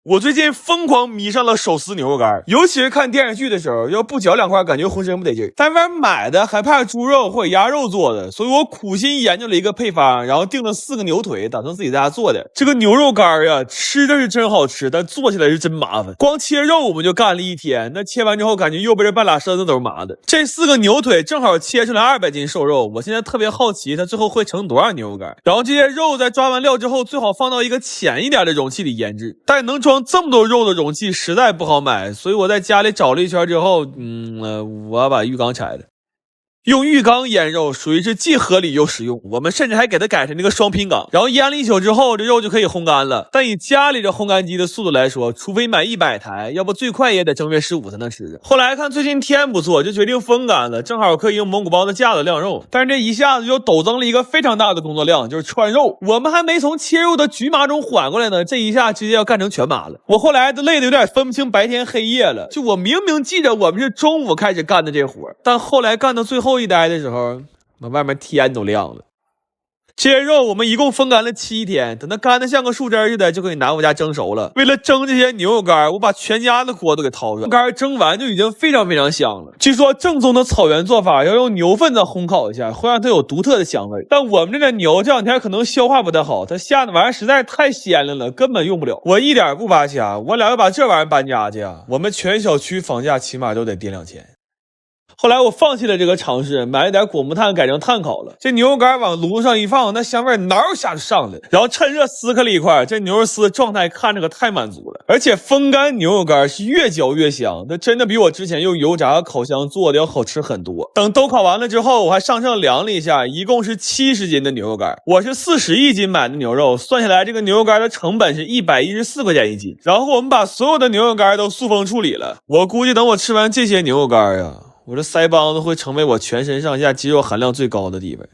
我最近疯狂迷上了手撕牛肉干，尤其是看电视剧的时候，要不嚼两块，感觉浑身不得劲儿。但外面买的还怕猪肉或者鸭肉做的，所以我苦心研究了一个配方，然后订了4个牛腿，打算自己在家做的。这个牛肉干呀，吃的是真好吃，但做起来是真麻烦。光切肉我们就干了1天，那切完之后感觉右边半拉身子都是麻的。这4个牛腿正好切出来200斤瘦肉，我现在特别好奇它最后会成多少牛肉干。然后这些肉在抓完料之后，最好放到一个浅一点的容器里腌制，但能装这么多肉的容器实在不好买，所以我在家里找了一圈之后，我把浴缸拆了。用浴缸腌肉属于是既合理又实用，我们甚至还给它改成那个双拼缸，然后腌了1宿之后，这肉就可以烘干了。但以家里的烘干机的速度来说，除非买100台，要不最快也得正月15才能吃。后来看最近天不错，就决定风干了，正好可以用蒙古包的架子晾肉。但是这一下子就陡增了一个非常大的工作量，就是串肉。我们还没从切肉的局麻中缓过来呢，这一下直接要干成全麻了。我后来都累得有点分不清白天黑夜了，就我明明记着我们是中午开始干的这活，但后来干到最后一待的时候，外面天都亮了。这些肉我们一共风干了7天，等它干得像个树枝似的，就可以拿回家蒸熟了。为了蒸这些牛肉干，我把全家的锅都给掏出来，干蒸完就已经非常非常香了。据说正宗的草原做法要用牛粪再烘烤一下，会让它有独特的香味。但我们这个牛这2天可能消化不太好，它下的玩意儿实在太鲜亮了，根本用不了。我一点不扒瞎，我俩要把这玩意儿搬家去啊，我们全小区房价起码都得跌2000。后来我放弃了这个尝试，买了点果木炭改成炭烤了。这牛肉干往炉子上一放，那香味挠一下就上来了。然后趁热撕开了一块，这牛肉丝的状态看着可太满足了。而且风干牛肉干是越嚼越香，它真的比我之前用油炸烤箱做的要好吃很多。等都烤完了之后，我还上秤量了一下，一共是70斤的牛肉干。我是41斤买的牛肉，算下来这个牛肉干的成本是114块钱1斤。然后我们把所有的牛肉干都塑封处理了。我估计等我吃完这些牛肉干呀，我这腮帮子会成为我全身上下肌肉含量最高的地方。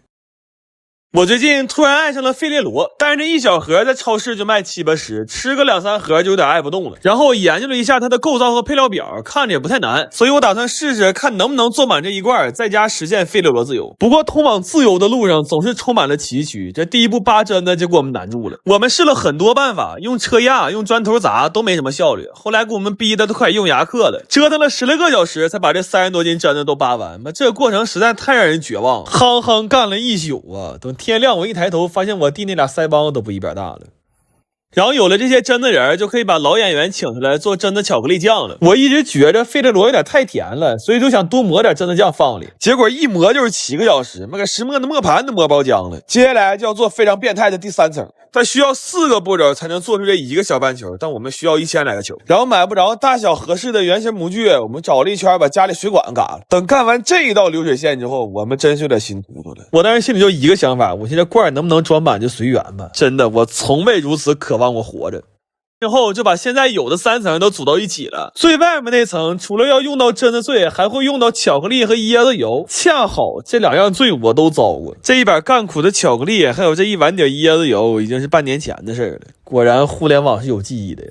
我最近突然爱上了费列罗，但是这1小盒在超市就卖7、80，吃个2、3盒就有点爱不动了。然后我研究了一下它的构造和配料表，看着也不太难，所以我打算试试看能不能做满这一罐，在家实现费列罗自由。不过通往自由的路上总是充满了崎岖，这第一步扒针的就给我们难住了。我们试了很多办法，用车压、用砖头砸都没什么效率，后来给我们逼的都快用牙刻了，折腾了10来个小时才把这30多斤针的都扒完。这个过程实在太让人绝望，夯夯干了1宿啊！等天亮我一抬头，发现我弟那俩腮帮子都不一边大了。然后有了这些真的人，就可以把老演员请出来做真的巧克力酱了。我一直觉着费列罗有点太甜了，所以就想多磨点真的酱放里，结果一磨就是7个小时，给石磨的磨盘都磨包浆了。接下来就要做非常变态的第3层，但需要4个步骤才能做出这1个小半球，但我们需要1000来个球。然后买不着大小合适的圆形模具，我们找了一圈，把家里水管嘎了。等干完这一道流水线之后，我们真是有点心突突了。我当时心里就一个想法，我现在罐能不能装满就随缘吧。真的，我从未如此渴望我活着。之后就把现在有的3层都组到一起了。最外面那层除了要用到榛子碎，还会用到巧克力和椰子油，恰好这2样罪我都遭过。这一把干苦的巧克力还有这一碗点椰子油已经是半年前的事了。果然互联网是有记忆的呀。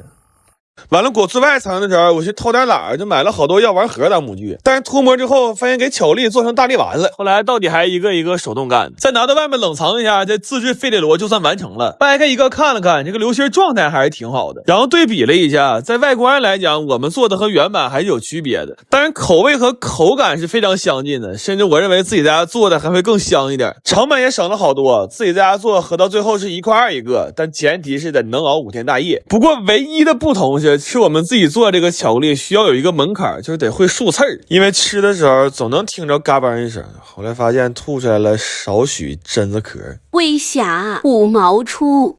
完了裹最外层的时候，我去偷点懒，就买了好多药丸盒当模具，但是脱模之后发现给巧克力做成大力丸了。后来到底还一个一个手动干，再拿到外面冷藏一下，这自制费列罗就算完成了。掰开一个看了看，这个流心状态还是挺好的。然后对比了一下，在外观来讲，我们做的和原版还是有区别的，当然口味和口感是非常相近的，甚至我认为自己在家做的还会更香一点，成本也省了好多。自己在家做合到最后是1块2一个，但前提是得能熬5天大夜。不过唯一的不同是我们自己做这个巧克力需要有一个门槛，就是得会竖刺儿，因为吃的时候总能听着嘎嘣一声。后来发现吐出来了少许榛子壳。微霞5毛出。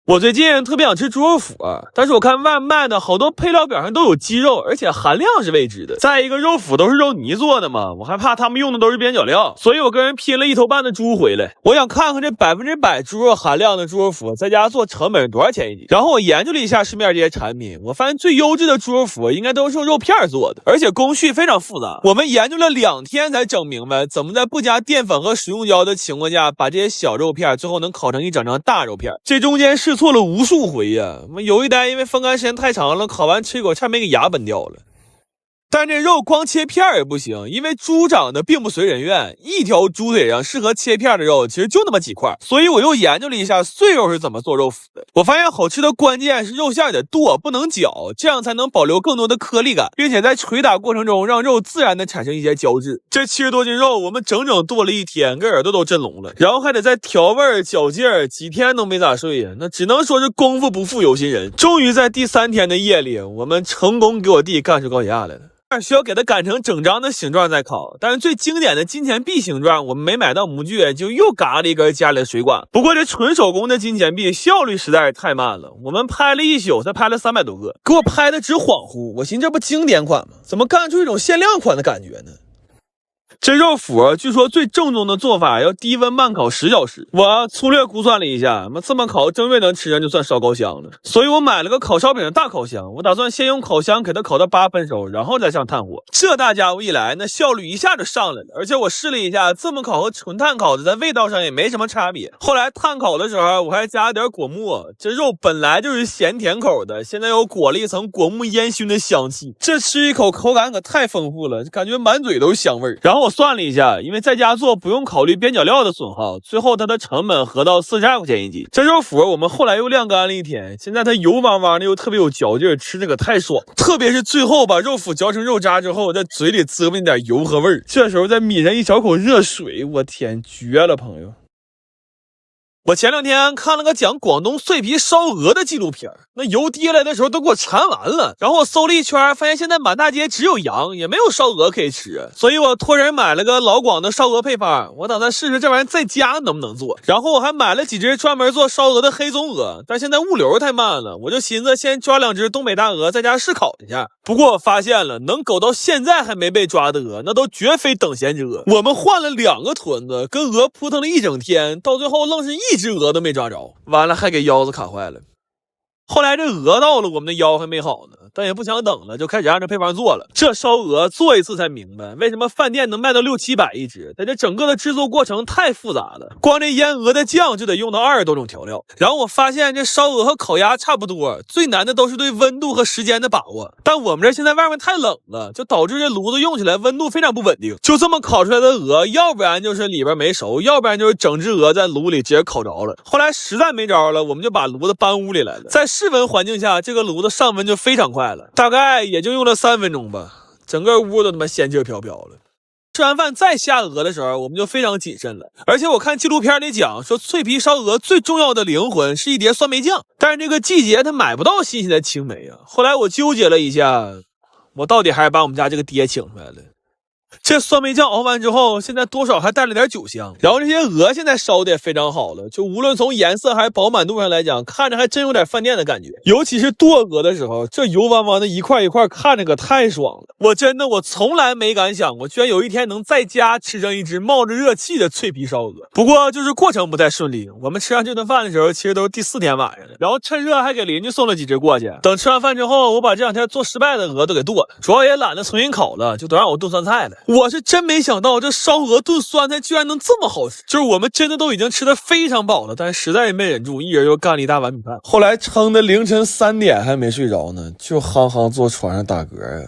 我最近特别想吃猪肉脯但是我看外卖的好多配料表上都有鸡肉，而且含量是未知的。再一个，肉脯都是肉泥做的嘛，我还怕他们用的都是边角料，所以我跟人拼了1头半的猪回来。我想看看这100%猪肉含量的猪肉脯在家做成本是多少钱1斤。然后我研究了一下市面这些产品，我发现最优质的猪肉脯应该都是用肉片做的，而且工序非常复杂。我们研究了2天才整明白怎么在不加淀粉和食用胶的情况下，把这些小肉片最后能烤成一整张大肉片。这中间试错了无数回呀，有一单因为风干时间太长了，烤完吃一口差点没给牙崩掉了。但这肉光切片也不行，因为猪长得并不随人愿，一条猪腿上适合切片的肉其实就那么几块，所以我又研究了一下碎肉是怎么做肉脯的。我发现好吃的关键是肉馅得剁，不能绞，这样才能保留更多的颗粒感，并且在捶打过程中让肉自然的产生一些胶质。这70多斤肉我们整整剁了1天，给耳朵都震聋了，然后还得再调味绞劲儿，几天都没咋睡呀，那只能说是功夫不负有心人。终于在第3天的夜里，我们成功给我弟干出高血压来了。需要给它擀成整张的形状再烤，但是最经典的金钱币形状我们没买到模具，就又嘎了一根家里的水管。不过这纯手工的金钱币效率实在是太慢了，我们拍了一宿才拍了300多个，给我拍的直恍惚。我寻思这不经典款吗？怎么干出一种限量款的感觉呢？这肉脯据说最正宗的做法要低温慢烤10小时，我粗略估算了一下，这么烤正月能吃上就算烧高香了。所以我买了个烤烧饼的大烤箱，我打算先用烤箱给它烤到8分熟，然后再上炭火。这大家伙一来，那效率一下就上来了。而且我试了一下，这么烤和纯炭烤的在味道上也没什么差别。后来炭烤的时候我还加了点果木，这肉本来就是咸甜口的，现在又裹了一层果木烟熏的香气，这吃一口口感可太丰富了，感觉满嘴都是香味。然后我算了一下，因为在家做不用考虑边角料的损耗，最后它的成本合到42块钱1斤。这肉脯我们后来又晾干了1天，现在它油汪汪的又特别有嚼劲，吃这个太爽。特别是最后把肉脯嚼成肉渣之后，在嘴里嘬吧点油和味儿，这时候再抿上一小口热水，我天，绝了朋友。我前2天看了个讲广东脆皮烧鹅的纪录片，那油滴来的时候都给我馋完了。然后我搜了一圈，发现现在满大街只有羊，也没有烧鹅可以吃，所以我托人买了个老广的烧鹅配方，我打算试试这玩意在家能不能做。然后我还买了几只专门做烧鹅的黑棕鹅，但现在物流太慢了，我就寻思先抓2只东北大鹅在家试烤一下。不过我发现了，能苟到现在还没被抓的鹅，那都绝非等闲之鹅。我们换了2个屯子，跟鹅扑腾了一整天，到最后愣是1只鹅都没抓着，完了还给腰子卡坏了。后来这鹅到了，我们的腰还没好呢，但也不想等了，就开始按照配方做了。这烧鹅做一次才明白为什么饭店能卖到600-700一只，但这整个的制作过程太复杂了，光这腌鹅的酱就得用到20多种调料。然后我发现这烧鹅和烤鸭差不多，最难的都是对温度和时间的把握。但我们这现在外面太冷了，就导致这炉子用起来温度非常不稳定，就这么烤出来的鹅，要不然就是里边没熟，要不然就是整只鹅在炉里直接烤着了。后来实在没招了，我们就把炉子搬屋里来了。在室温环境下，这个炉子上温就非常快了，大概也就用了3分钟吧，整个屋都他妈仙气飘飘了。吃完饭再下鹅的时候，我们就非常谨慎了。而且我看纪录片里讲说，脆皮烧鹅最重要的灵魂是一碟酸梅酱，但是这个季节它买不到新鲜的青梅啊。后来我纠结了一下，我到底还是把我们家这个爹请出来了。这酸梅酱熬完之后，现在多少还带了点酒香。然后这些鹅现在烧的也非常好了，就无论从颜色还是饱满度上来讲，看着还真有点饭店的感觉。尤其是剁鹅的时候，这油汪汪的一块一块，看着可太爽了。我从来没敢想过，居然有一天能在家吃上一只冒着热气的脆皮烧鹅。不过就是过程不太顺利，我们吃上这顿饭的时候，其实都是第4天晚上了。然后趁热还给邻居送了几只过去。等吃完饭之后，我把这2天做失败的鹅都给剁了，主要也懒得重新烤了，就都让我炖酸菜了。我是真没想到这烧鹅炖酸菜居然能这么好吃，就是我们真的都已经吃得非常饱了，但是实在是没忍住，一人又干了1大碗米饭。后来撑的凌晨3点还没睡着呢，就坐床上打嗝啊。